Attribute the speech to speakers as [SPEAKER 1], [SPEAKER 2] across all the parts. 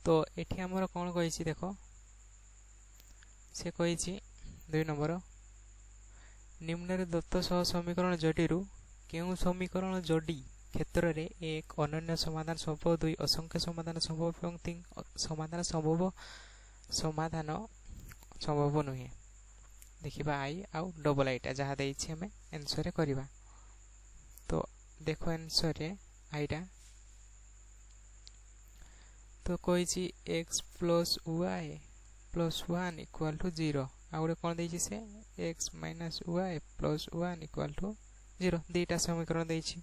[SPEAKER 1] तो एठी हमर कोन कहिछि देखो से कहिछि 2 नंबर निम्नरे दत्त सह समीकरण जटिरु केउ समीकरण जोड़ी क्षेत्र रे एक अनन्य समाधान संभव 2 असंख्य समाधान संभव एवं 3 समाधान संभव नुहे देखिबा आई आउ डबल आईटा जहा देछि हमें आंसर रे करबा। तो देखो आंसर रे आईटा तो कहिछि x plus y plus 1 equal to 0 आउरे कोन देछि से x minus y plus 1 equal to 0 दीटा समीकरण देछि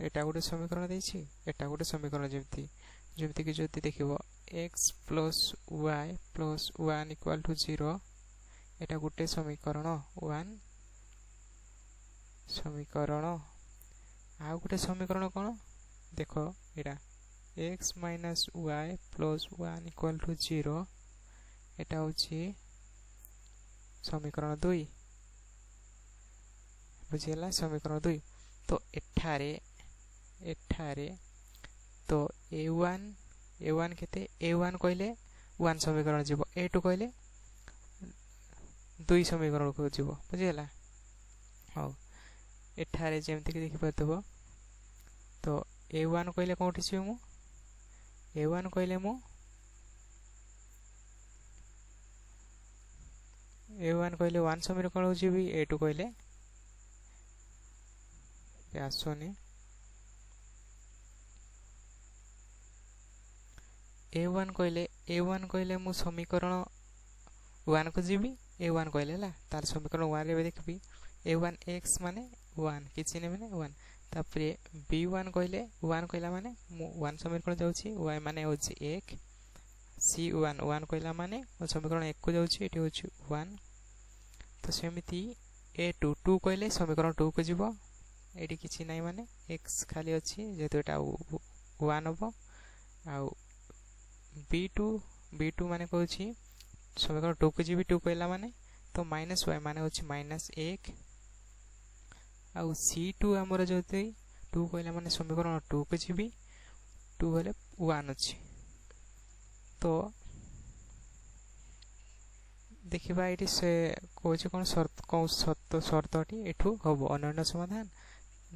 [SPEAKER 1] एटा गोटे समीकरण देछि एटा गोटे समीकरण जेमति कि जति देखिबो x plus y plus 1 equal to 0 एटा गोटे समीकरण 1 समीकरण आ गोटे समीकरण कोन देखो एटा x minus y plus 1 equal to 0 एटा होछि समीकरण 2 बुझिला समीकरण 2 तो एठारे तो a1 केते a1 कहले 1 समीकरण जीवो a2 कहले 2 समीकरण को जीवो बुझिला हो एठारे जेमति कि देखि पतबो तो a1 कहले कोठी छी मु a1 कहले मु a1 कहले 1 समीकरण हो जीवी a2 कहले आसोनी a1 कहले मु समीकरण 1 को जीवी a1 कहले ला तार समीकरण 1 रे देखबी a1 x माने 1 किछि ने माने 1 तापरे b1 कहले 1 कहला माने मु 1 समीकरण जाउछि y माने होछि 1 c1 1 कहला माने समीकरण 1 को जाउछि एठी होछि 1 तो सेमिति a2 2 कहले समीकरण 2 को जीवो एठी किछि नै माने x खाली अछि जेतो एटा 1 हबो आ b2 माने कहछि समीकरण 2 को जीवी 2 कहला माने तो माइनस y माने होछि माइनस 1 आ c2 हमर जति 2 कहला माने समीकरण 2 को जीवी 2 हले 1 अछि तो देखिबा एठी से कोछि कोन शर्तटी एठू हबो अनन्य समाधान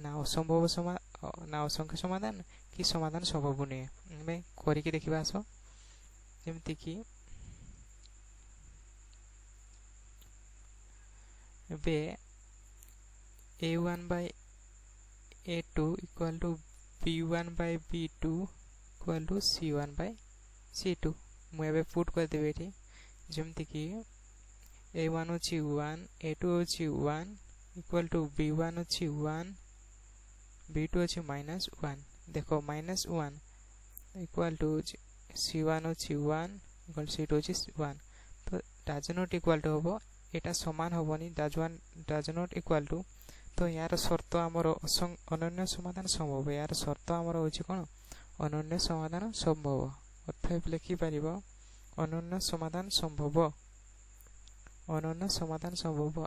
[SPEAKER 1] ना असंभव समाधान ना असंख्य समाधान कि समाधान संभव नै मैं करि के देखिबा सो जेमति कि बे a1 by a2 equal to b1 by b2 equal to c1 by c2 मैं बे पुट कर देबे एठी जेमति कि a1 होछि 1 a2 होछि 1 equal to b1 होछि 1 b2 होछि -1 देखो -1 equal to c1 होछि 1 equal c2 होछि 1 तो डज नॉट इक्वल टू होबो एटा समान होबनी डज नॉट इक्वल टू तो यार शर्त हमर अनन्य समाधान संभव यार शर्त हमर होछि कोन अनन्य समाधान संभव अर्थात लिखि परिबो अनन्य समाधान संभव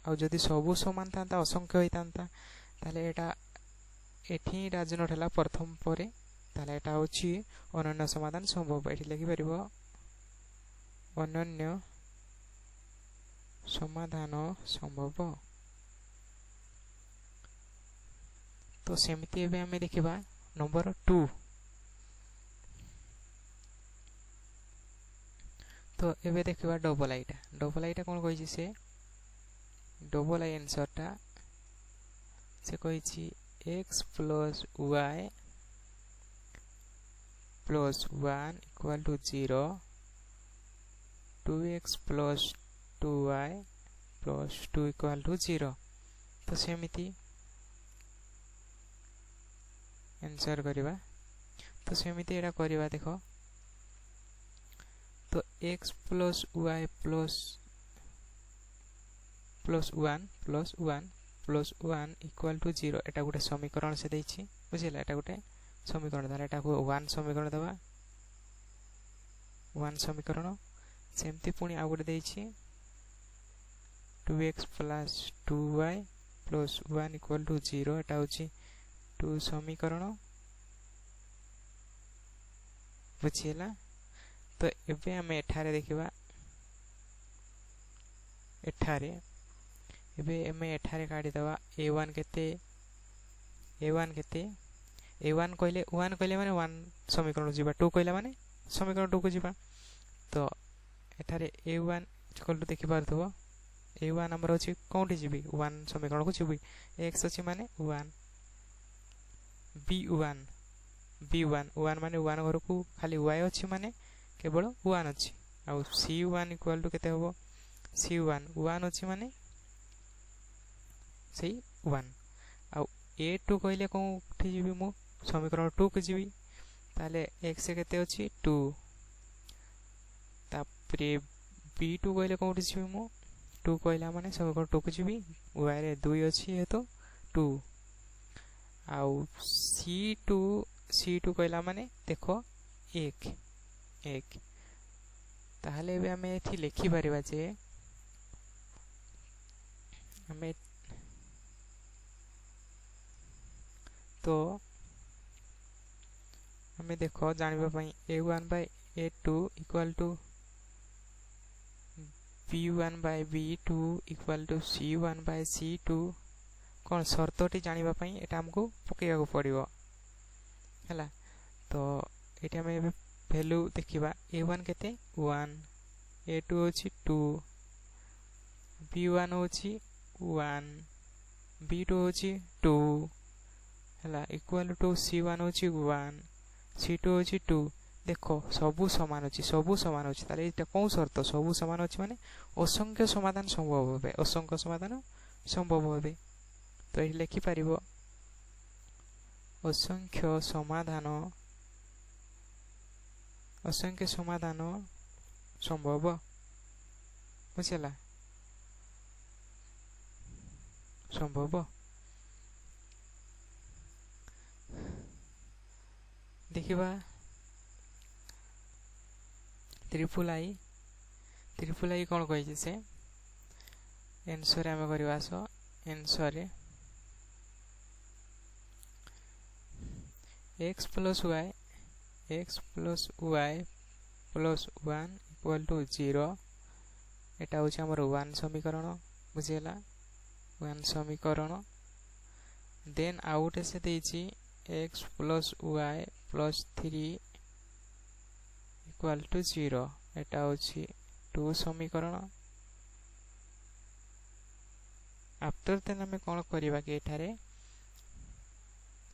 [SPEAKER 1] आ जदि सबु समान थांता असंख्य होई थांता ताले एटा एठी डज नॉट हला प्रथम परे ताले एटा होछि अनन्य समाधान संभव एठी लिखि परिबो अनन्य समाधान संभव तो सेमिति एबे हमें देखिबा नंबर 2 तो एबे देखिबा डबल आईटा कोन कहिछि से डबल आई आंसर ता से कहिछि x plus y plus 1 equal to 0 2x plus 2y plus 2 equal to 0 तो सेमिति आंसर करिबा तो सेमिति एटा करिबा देखो तो x plus y plus 1 plus 1 equal to 0 एटा गोटे समीकरण से दैछि बुझिला एटा गोटे समीकरण दाला एटा को 1 समीकरण दबा 1 समीकरण सेमति पुनी आ गोटे दैछि 2x plus 2y plus 1 equal to 0 एटा होछि 2 समीकरण बुझिला तो एबे आमे एठारे देखिबा एठारे एबे आमे एठारे काढी दवा a1 केते a1 केते a1 कहले 1 कहले माने 1 समीकरण जीवा 2 कहले माने समीकरण 2 को जीवा तो एठारे a1 इक्वल टू देखि पारथबो a1 हमर अछि कोठी जीबी 1 समीकरण को जीबी x अछि माने 1 b1 b1 1 माने 1 घर को खाली y अछि माने केवल 1 अछि आ c1 इक्वल टू केते होबो c1 1 अछि माने सही 1 आ a2 कहले कोठी जीबी मु समीकरण 2 को जीबी ताले x केते अछि 2 तापरे b2 कहले कोठी जीबी मु 2 कहला माने समीकरण 2 को जीबी y रे 2 अछि हेतु 2 आउ c2 कहला माने देखो 1 ताहले एबे हमें एथि लिखि परिबा जे हमें तो हमें देखो जानबा पई a1 by a2 equal to b1 by b2 equal to c1 by c2 कोन शर्तटी जानबा पई एटा हमको पकेया को पड़िबो हला तो एटा में वैल्यू देखिबा a1 केते 1 a2 अछि 2 b1 अछि 1 b2 अछि 2 हला इक्वल टू c1 अछि 1 c2 अछि 2 देखो सबु समान अछि ताले एटा कोन शर्त सबु समान अछि माने असंख्य समाधान संभव होबे असंख्य समाधान संभव होबे तो ए लिखि परिबो असंख्य समाधान संभव बुझला संभव देखिबा ट्रिपल आई कोन कहि छै से आंसर हम करबा so answer x plus y plus 1 equal to 0 एटा होछि हमर 1 समीकरण बुझियला 1 समीकरण देन आउट से देछि x plus y plus 3 equal to 0 एटा होछि 2 समीकरण आफ्टर देन हमें कोन करिबा कि एठारे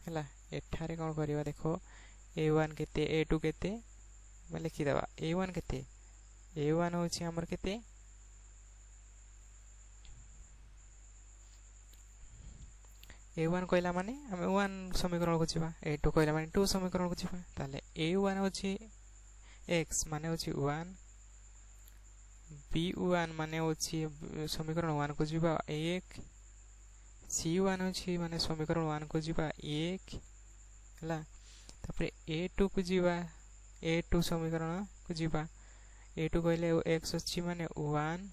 [SPEAKER 1] हला एठारे कोन करिबा देखो a1 केते a2 केते मैं लिखि देबा a1 केते a1 होछि हमर केते a1 कहला माने हम 1 समीकरण को छिबा a2 कहला माने 2 समीकरण को छिबा ताले a1 होछि x माने होछि 1 b1 माने होछि समीकरण 1 को जिबा 1 c1 होछि माने समीकरण 1 को जिबा 1 हला तापरे a2 को जिबा a2 समीकरण को जिबा a2 कहले x होछि माने 1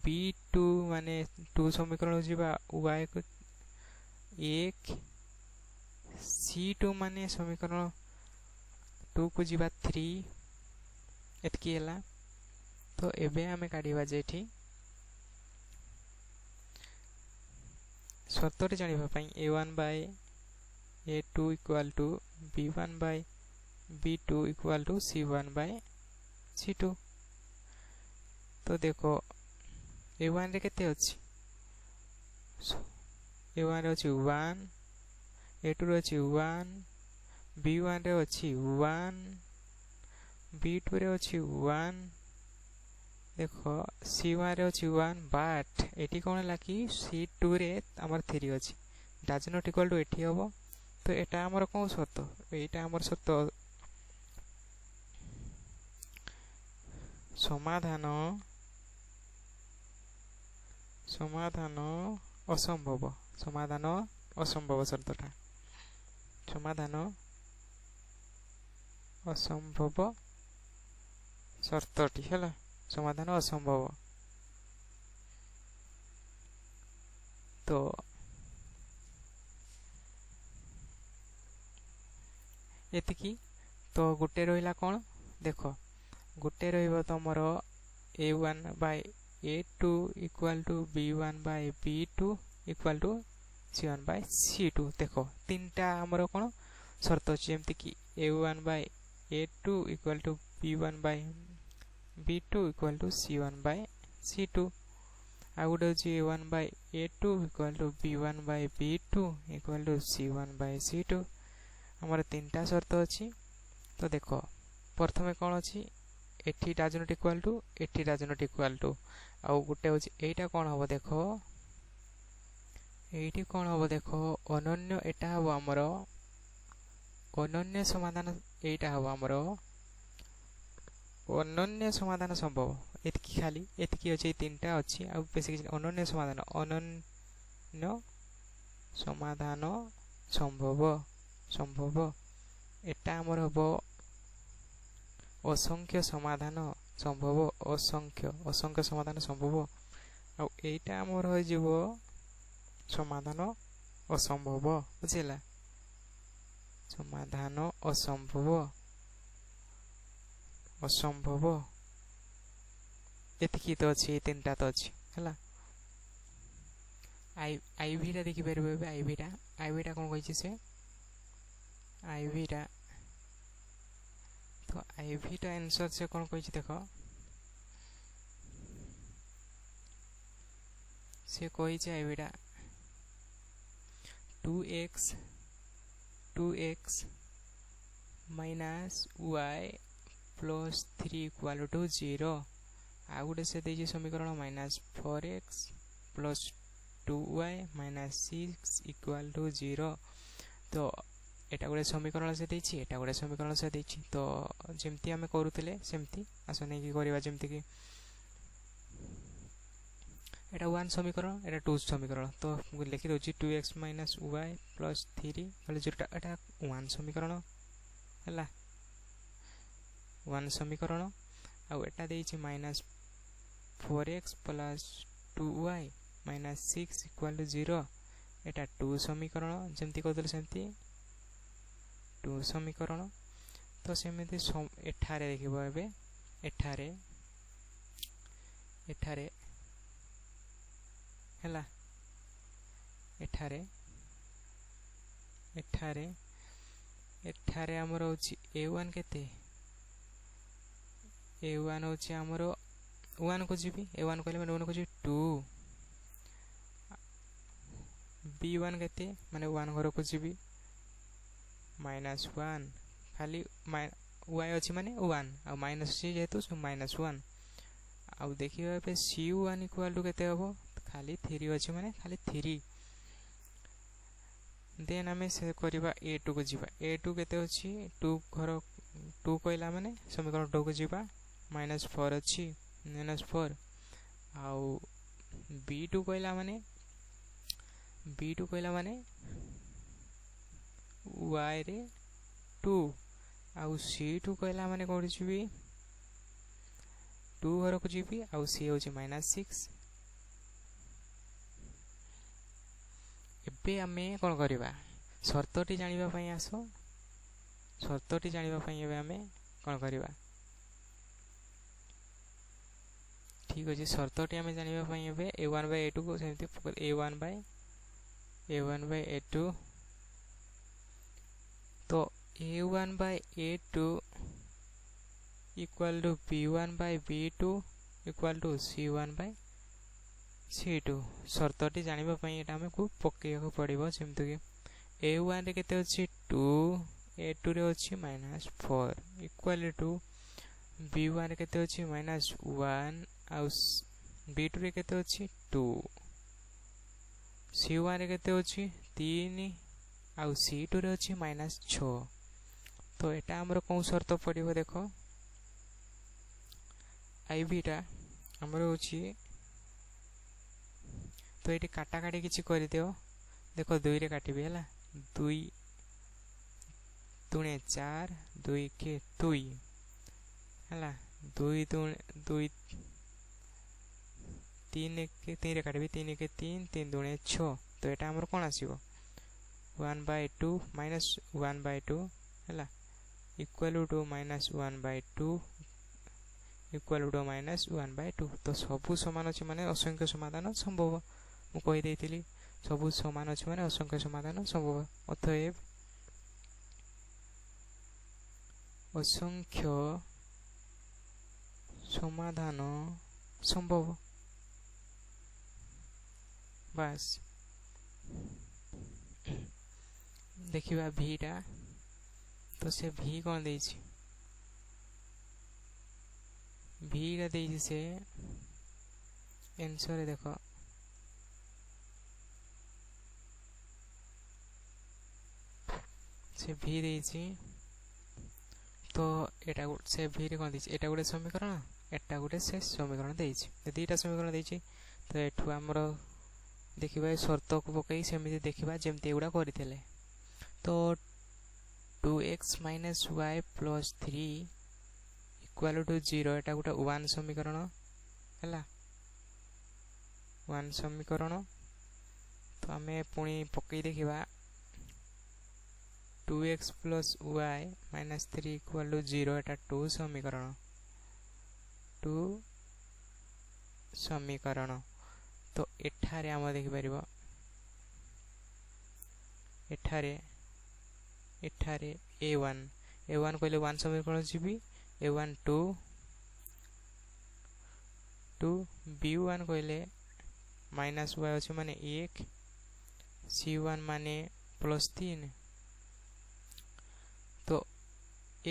[SPEAKER 1] b2 माने 2 समीकरण जिबा y को 1 c2 माने समीकरण 2 को जिबा 3 एतकी हला तो एबे हमें काढिबा जेठी शर्तटी जानिबा पई a1 by a2 equal to b1 by b2 equal to c1 by c2 तो देखो a1 रे केते अछि a1 रे अछि 1 a2 रे अछि 1 b1 रे अछि 1 b2 रे अछि 1 देखो c1 रे अछि 1 but eighty cone Laki c2 रे हमर 3 अछि डज नॉट इक्वल टू एटी होबो तो एटा हमर कोन शर्त एटा हमर शर्त समाधान असंभव शर्तटा समाधान असंभव शर्तटी हला समाधान असंभव तो एतिकी तो गोटे रहिला कोन देख गोटे रहिबो तमर a1 by a2 equal to b1 by b2 equal to c1 by c2। देख तीनटा हमर कोन शर्त अछि जेमति कि a1 by a2 equal to b1 by b2 equal to c1 by c2। आ गोटे अछि a1 by a2 equal to b1 by b2 equal to c1 by c2। हमर तीनटा शर्त अछि। तो देख प्रथमे कोन अछि एठी डाज नॉट इक्वल टू एठी डाज नॉट इक्वल टू आ गोटे अछि एटा कोन हबो देख एठी कोन हबो देख अनन्य एटा हबो हमर अनन्य समाधान एटा हबो हमर अनन्य समाधान संभव एतकी खाली एतकी अछि तीनटा अछि आ बेसिक अनन्य समाधान संभव एटा हमर हबो असंख्य समाधान संभव असंख्य समाधान संभव आ एटा हमर हो जिवो समाधान असंभव बुझिला समाधान असंभव एतकी तो अछि तीनटा तो अछि हला आईवी टा देखि परबे आईवी टा कोन कहै छै से आईवी टा तो आईवी टा आंसर से कोन कहै छै देखो से कहै छै आईवी टा 2x minus y plus 3 equal to 0 आ गुटे से देछि समीकरण minus 4x plus 2y minus 6 equal to 0। तो एटा गुटे समीकरण से देछि एटा गुटे समीकरण से देछि तो जेमति हमें करूतले सेमति आसो नै कि करिवा जेमति कि एटा 1 समीकरण एटा 2 समीकरण तो लिखि दोछि 2x minus y plus 3 बोले 0 एटा 1 समीकरण हला 1 समीकरण आ एटा देछि minus 4x plus 2y minus 6 equal to 0 एटा 2 समीकरण जेमति कहतले सेमति 2 समीकरण तो सेमति एठारे देखिबो एबे एठारे हला एठारे हमर होछि a1 केते a1 होछि हमर 1 को जीबी a1 कहले माने 1 को जीबी 2 b1 केते माने 1 घर को जीबी -1 खाली y अछि माने 1 आ माइनस c जेतु -1 आ देखिबा पे c1 इक्वल टू केते हबो खाली 3 अछि माने खाली 3 देन हमें से करिबा a2 को जीबा a2 केते अछि 2 घर 2 कहला माने समीकरण 2 को जीबा -4 अछि -4 आ b2 कहला माने y रे 2 आ c2 कहला माने कोन जीबी 2 घर को जीबी आ c होछि -6 एबे हमें कोन करिबा शर्तटी जानिबा पई आसो शर्तटी जानिबा पई एबे हमें कोन करिबा ठीक अछि शर्तटी हमें जानिबा पई एबे a1 बाय a2 को सेमति a1 बाय a2 तो a1 by a2 equal to b1 by b2 equal to c1 by c2 शर्तटी जानिबा पई एटा हमें को पकेया को पड़िबो जेमति कि a1 रे केते अछि 2 a2 रे अछि -4 equal to b1 रे केते अछि -1 आ b2 रे केते अछि 2 c1 रे केते अछि 3 आ c2 रे अछि -6 तो एटा हमर कोन शर्त पड़िबो देखो आईवी टा हमर होछि तो एटी काटा काटी किछि करि दियो देखो 2 रे काटिबे हला 2 दुणे 4 2 के 2 हला 2 2 3 के 3 रे काटिबे 3 के 3 3 दुणे 6 तो एटा हमर कोन आसीबो 1/2 -1/2 हला इक्वल टू -1/2 इक्वल टू -1/2 तो सबू समान अच्छे माने असंख्य समाधान संभव मु कहि देइथिली सबू समान अच्छे माने असंख्य समाधान संभव अतएव असंख्य समाधान संभव बस देखिबा भीटा तो से भी कौन देइछि भीटा देइछि से आंसर देखो से भी देइछि तो एटा से भी रे कौन देइछि एटा गोटे समीकरण एटा गोटे से समीकरण देइछि दुईटा समीकरण देइछि तो एठू हमर देखिबा शर्त को पकई सेमिति देखिबा जेमति एगुडा करितले तो 2x - y + 3 = 0 एटा गोटे 1 समीकरण हैला 1 समीकरण तो हमें पुणी पकई देखिबा 2x + y - 3 = 0 एटा 2 समीकरण 2 समीकरण तो एठारे हम देखि परिबो एठारे a1 कहले 1 समीकरण जीबी a1 2 b1 कहले -y अछि माने 1 c1 माने +3 तो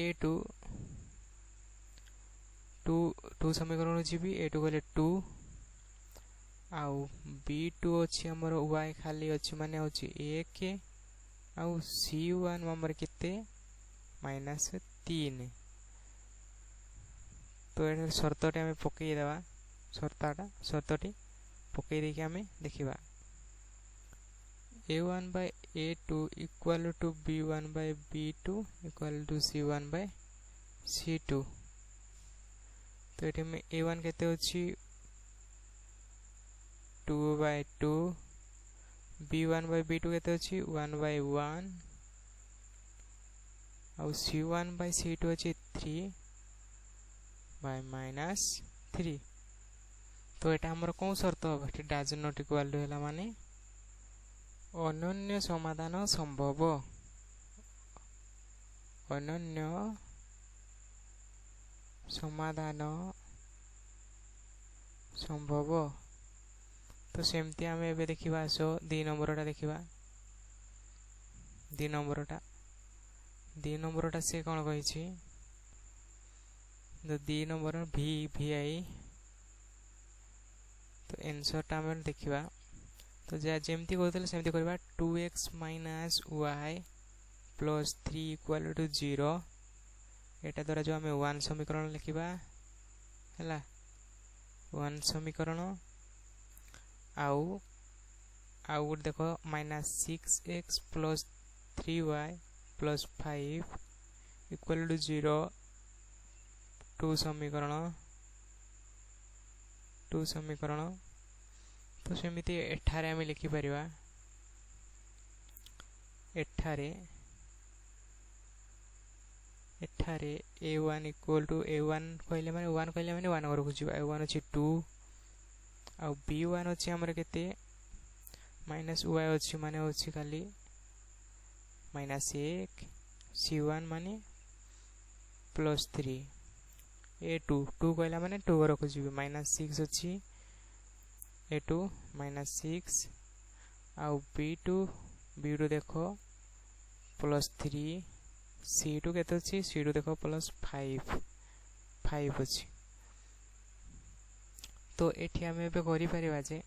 [SPEAKER 1] a2 2 समीकरण जीबी a2 कहले 2 आउ b2 अछि हमर y खाली अछि माने अछि 1 आउ c1 हमर केते -3 तो एटा शर्तटे हमें पकई देबा शर्तटी पकई देके हमें देखिबा a1/a2 = b1/b2 = c1/c2 तो एटे में a1 केते अछि 2/2 b1/b2 केते अछि 1/1 आउ c1/c2 अछि 3/-3 तो एटा हमर कोन शर्त हो एटा डज नॉट इक्वल टू हैला माने अनन्य समाधान संभव अनन्य समाधान संभव तो सेमती हमें एबे देखिबा सो 2 नंबरटा देखिबा 2 नंबरटा से कोन कहि छी तो 2 नंबर vi तो आंसरटा हम देखिबा तो जेमती कहतले सेमती करबा 2x - y + 3 = 0 एटा द्वारा जो हमें 1 समीकरण लिखिबा हैला 1 समीकरण आउ देखो -6x + 3y + 5 = 0 2 समीकरण तो सेमिति एठारे हमें लिखि परिबा एठारे a1 = a1 कहले माने 1 कहले माने 1 घर खुजिबा a1 अछि 2 आ b1 अछि हमर केते -y अछि माने अछि खाली -1 c1 माने +3 a2 2 कहला माने 2 घर खुजिबे -6 अछि a2 -6 आ b2 देखो +3 c2 केते अछि c2 देखो +5 अछि तो एठी हम एबे करि परिबा जे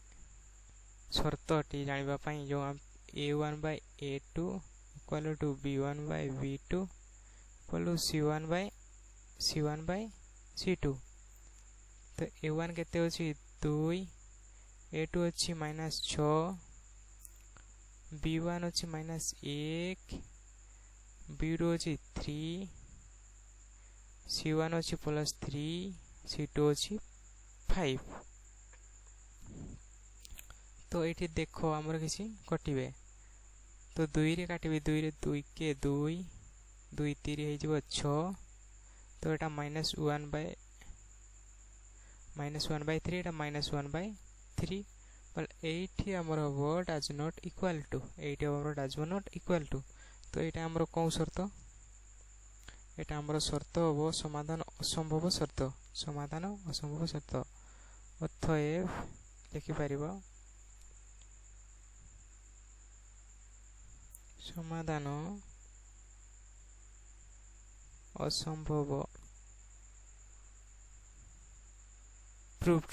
[SPEAKER 1] शर्तटी जानिबा पई जो a1/a2 = b1/b2 = c1/c2 तो a1 केते अछि 2 a2 अछि -6 b1 अछि -1 b2 अछि 3 c1 अछि +3 c2 अछि 5 तो एठी देखो हमर किसी कटिबे तो 2 रे काटिबे 2 रे 2 के 2 2 3 हो 6 तो यहाँ -1/3 एटा -1/3 एठी हमर हबो डज नॉट इक्वल टू एठी हमर डज नॉट इक्वल टू तो एटा हमर कोन शर्त एटा हमर शर्त हबो समाधान असंभव शर्त अतएव लिखि परिबो समाधान असंभव प्रूव्ड।